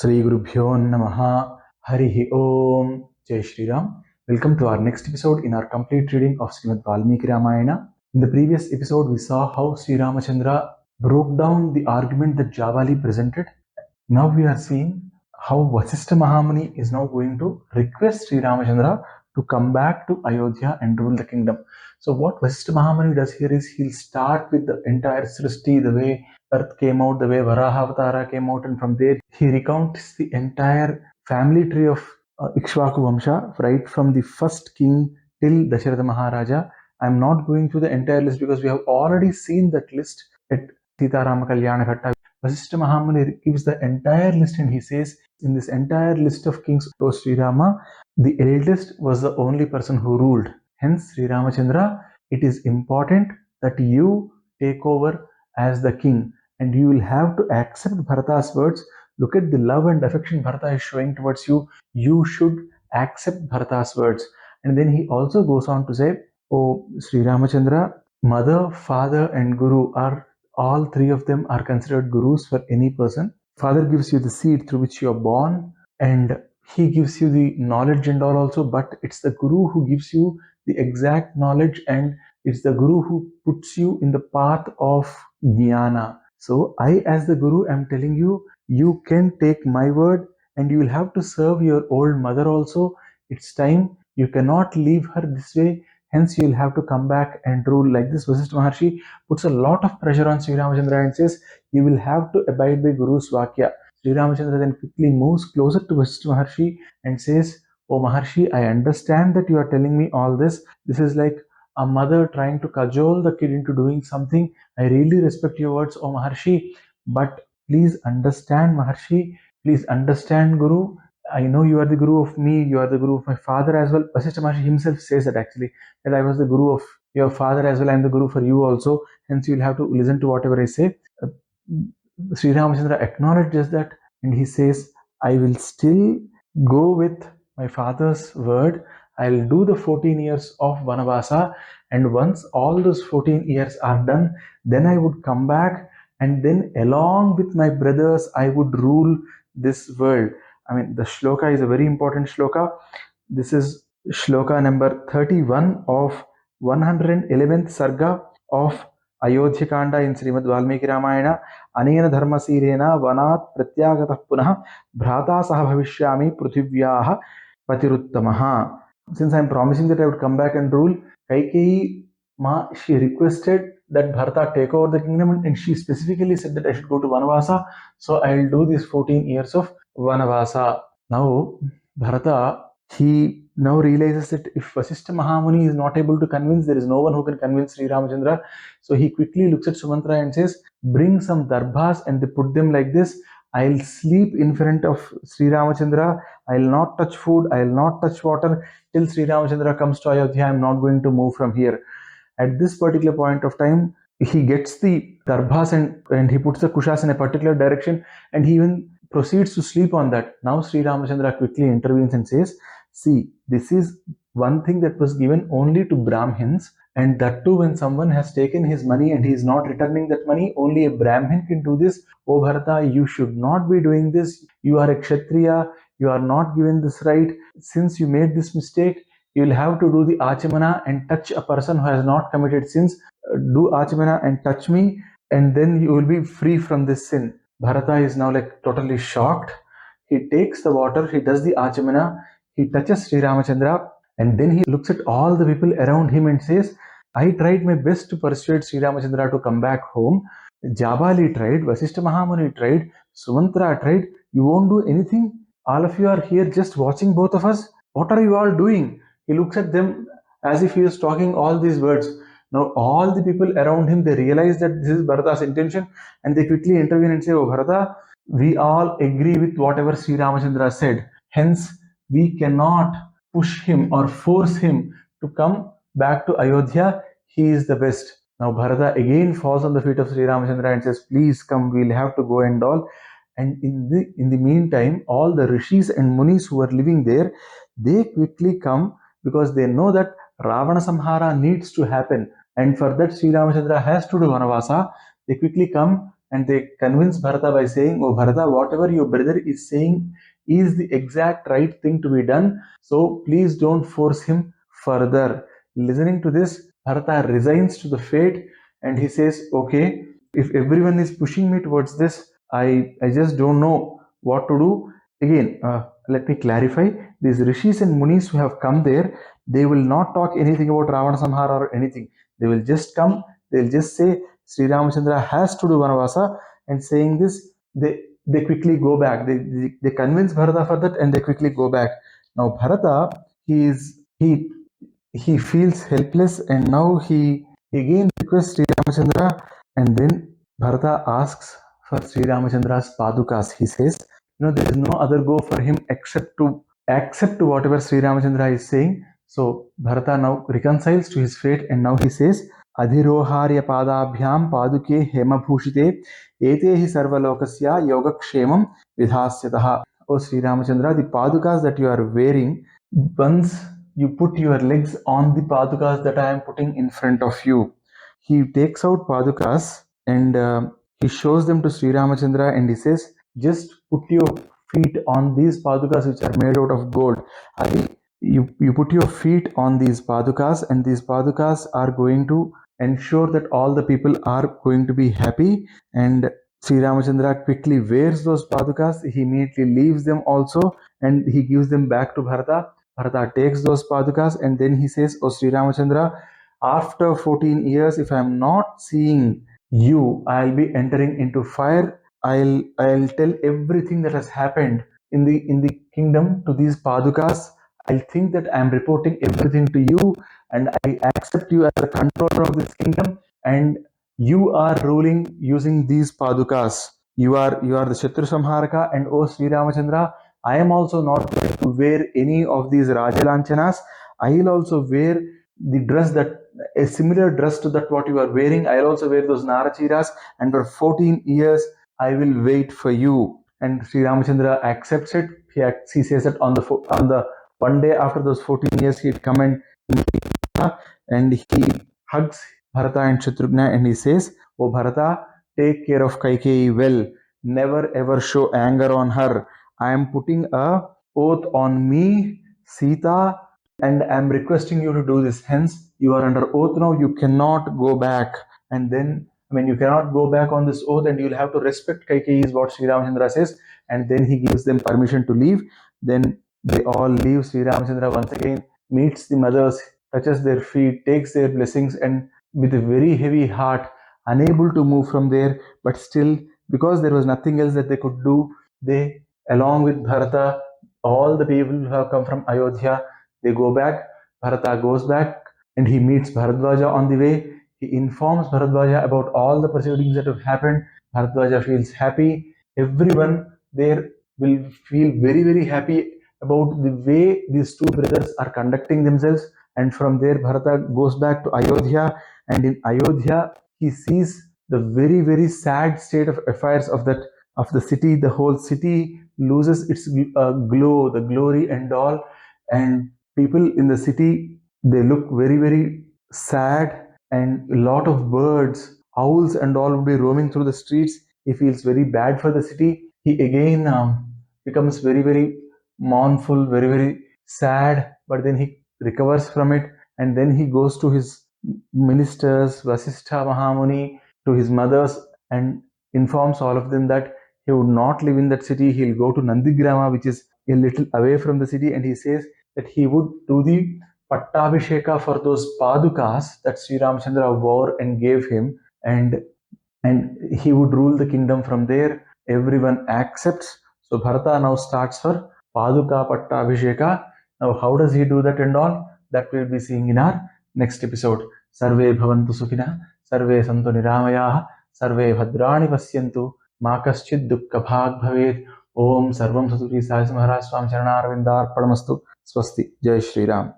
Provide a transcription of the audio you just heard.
Sri Gurubhyo Namaha Harihi Om Jai Shri Ram. Welcome to our next episode in our complete reading of Srimad Valmiki Ramayana. In the previous episode, we saw how Sri Ramachandra broke down the argument that Javali presented. Now we are seeing how Vasishtha Mahamuni is now going to request Sri Ramachandra to come back to Ayodhya and rule the kingdom. So what Vasishtha Mahamuni does here is he'll start with the entire Srishti, the way Earth came out, the way Varaha Avatara came out, and from there he recounts the entire family tree of Ikshvaku Vamsha, right from the first king till Dasharatha Maharaja. I'm not going through the entire list because we have already seen that list at Sitarama Kalyana Ghatta. Vasishtha Mahamuni gives the entire list and he says, in this entire list of kings, O Sri Rama, the eldest was the only person who ruled. Hence, Sri Ramachandra, it is important that you take over as the king and you will have to accept Bharata's words. Look at the love and affection Bharata is showing towards you. You should accept Bharata's words. And then he also goes on to say, O Sri Ramachandra, mother, father, and guru are all three of them are considered gurus for any person. Father gives you the seed through which you are born, and he gives you the knowledge and all also, but it's the guru who gives you the exact knowledge, and it's the guru who puts you in the path of jnana. So I, as the guru, am telling you, you can take my word and you will have to serve your old mother also. It's time. You cannot leave her this way. Hence, you will have to come back and rule like this. Vasishtha Maharshi puts a lot of pressure on Sri Ramachandra and says, you will have to abide by Guru's Vakya. Sri Ramachandra then quickly moves closer to Vasishtha Maharshi and says, Oh Maharshi, I understand that you are telling me all this. This is like a mother trying to cajole the kid into doing something. I really respect your words, Oh Maharshi, but please understand, Maharshi, please understand, Guru. I know you are the guru of me, you are the guru of my father as well. Vasishtha Maharshi himself says that actually, that I was the guru of your father as well, I am the guru for you also. Hence, you will have to listen to whatever I say. Sri Ramachandra acknowledges that and he says, I will still go with my father's word. I'll do the 14 years of Vanavasa, and once all those 14 years are done, then I would come back, and then along with my brothers, I would rule this world. I mean, the shloka is a very important shloka. This is shloka number 31 of 111th sarga of Ayodhyakanda in Srimad Valmiki Ramayana. Anena dharmasirena vanat pratyagatah punah bhrata saha bhavishyami prithivyaha patiruttamaha. Since I am promising that I would come back and rule, Kaikeyi Ma, she requested that Bharata take over the kingdom, and she specifically said that I should go to Vanavasa, so I will do these 14 years of Vanavasa. Now, Bharata, he now realizes that if Vasishtha Mahamuni is not able to convince, there is no one who can convince Sri Ramachandra. So he quickly looks at Sumantra and says, bring some darbhas, and they put them like this. I'll sleep in front of Sri Ramachandra. I'll not touch food. I'll not touch water till Sri Ramachandra comes to Ayodhya. I'm not going to move from here. At this particular point of time, he gets the darbhas and he puts the kushas in a particular direction, and he even proceeds to sleep on that. Now Sri Ramachandra quickly intervenes and says, see, this is one thing that was given only to Brahmins, and that too when someone has taken his money and he is not returning that money, only a Brahmin can do this. Oh Bharata, you should not be doing this. You are a Kshatriya. You are not given this right. Since you made this mistake, you will have to do the Achamana and touch a person who has not committed sins. Do Achamana and touch me, and then you will be free from this sin. Bharata is now like totally shocked. He takes the water, he does the Achamana, he touches Sri Ramachandra, and then he looks at all the people around him and says, I tried my best to persuade Sri Ramachandra to come back home. Jabali tried, Vasishtha Mahamuni tried, Sumantra tried. You won't do anything? All of you are here just watching both of us. What are you all doing? He looks at them as if he is talking all these words. Now all the people around him, they realize that this is Bharata's intention, and they quickly intervene and say, oh Bharata, we all agree with whatever Sri Ramachandra said. Hence, we cannot push him or force him to come back to Ayodhya. He is the best. Now Bharata again falls on the feet of Sri Ramachandra and says, please come, we'll have to go and all. And in the meantime, all the rishis and munis who are living there, they quickly come because they know that Ravana Samhara needs to happen. And for that, Sri Ramachandra has to do Vanavasa. They quickly come and they convince Bharata by saying, "Oh Bharata, whatever your brother is saying is the exact right thing to be done. So please don't force him further." Listening to this, Bharata resigns to the fate and he says, "Okay, if everyone is pushing me towards this, I just don't know what to do." Again, let me clarify. These rishis and munis who have come there, they will not talk anything about Ravana Samhara or anything. They will just come, they'll just say Sri Ramachandra has to do Vanavasa, and saying this, they quickly go back. They convince Bharata for that and they quickly go back. Now Bharata, he feels helpless and now he again requests Sri Ramachandra, and then Bharata asks for Sri Ramachandra's padukas. He says, there is no other go for him except to accept whatever Sri Ramachandra is saying. So Bharata now reconciles to his fate and now he says, Adhiroharya padabhyam paduke hemabhushite ete hi sarvalokasya yogakshemam vidhasyataha. O Sri Ramachandra, the padukas that you are wearing, once you put your legs on the padukas that I am putting in front of you. He takes out padukas and he shows them to Sri Ramachandra and he says, just put your feet on these padukas which are made out of gold. You put your feet on these padukas and these padukas are going to ensure that all the people are going to be happy. And Sri Ramachandra quickly wears those padukas. He immediately leaves them also and he gives them back to Bharata. Bharata takes those padukas and then he says, "Oh Sri Ramachandra, after 14 years, if I am not seeing you, I'll be entering into fire. I'll tell everything that has happened in the kingdom to these padukas. I'll think that I'm reporting everything to you, and I accept you as the controller of this kingdom, and you are ruling using these padukas. You are the Shatru Samharaka, and O Sri Ramachandra, I am also not going to wear any of these Rajalanchanas. I will also wear the dress that a similar dress to that what you are wearing. I'll also wear those Narachiras, and for 14 years I will wait for you." And Sri Ramachandra accepts it. He says that on the one day after those 14 years, he'd come and he hugs Bharata and Shatrughna and he says, "Oh Bharata, take care of Kaikeyi well. Never ever show anger on her. I am putting a oath on me, Sita, and I am requesting you to do this. Hence, you are under oath now. You cannot go back." And then, you cannot go back on this oath, and you'll have to respect Kaikeyi, is what Sri Ramachandra says. And then he gives them permission to leave. Then they all leave. Sri Ramachandra once again meets the mothers, touches their feet, takes their blessings, and with a very heavy heart, unable to move from there, but still, because there was nothing else that they could do, they, along with Bharata, all the people who have come from Ayodhya, they go back. Bharata goes back and he meets Bharadwaja on the way. He informs Bharadwaja about all the proceedings that have happened. Bharadwaja feels happy. Everyone there will feel very, very happy about the way these two brothers are conducting themselves. And from there, Bharata goes back to Ayodhya, and in Ayodhya, he sees the very, very sad state of affairs of the city. The whole city loses its glow, the glory and all, and people in the city, they look very, very sad, and a lot of birds, owls and all would be roaming through the streets. He feels very bad for the city. He again becomes very, very mournful, very, very sad, but then he recovers from it, and then he goes to his ministers, Vasistha Mahamuni, to his mothers, and informs all of them that he would not live in that city. He'll go to Nandigrama, which is a little away from the city, and he says that he would do the Pattabhisheka for those padukas that Sri Ramachandra wore and gave him, and he would rule the kingdom from there. Everyone accepts. So Bharata now starts for Paduka Pattabhisheka. Now, how does he do that and all? That we'll be seeing in our next episode. Sarve bhavantu sukhina, sarve santu niramayaha, sarve bhadrani pasyantu, ma kaschid dukkha bhag bhavet. Om sarvam saturi sai maharaj swam charanarvindar padamastu. Swasti. Jai Shri Ram.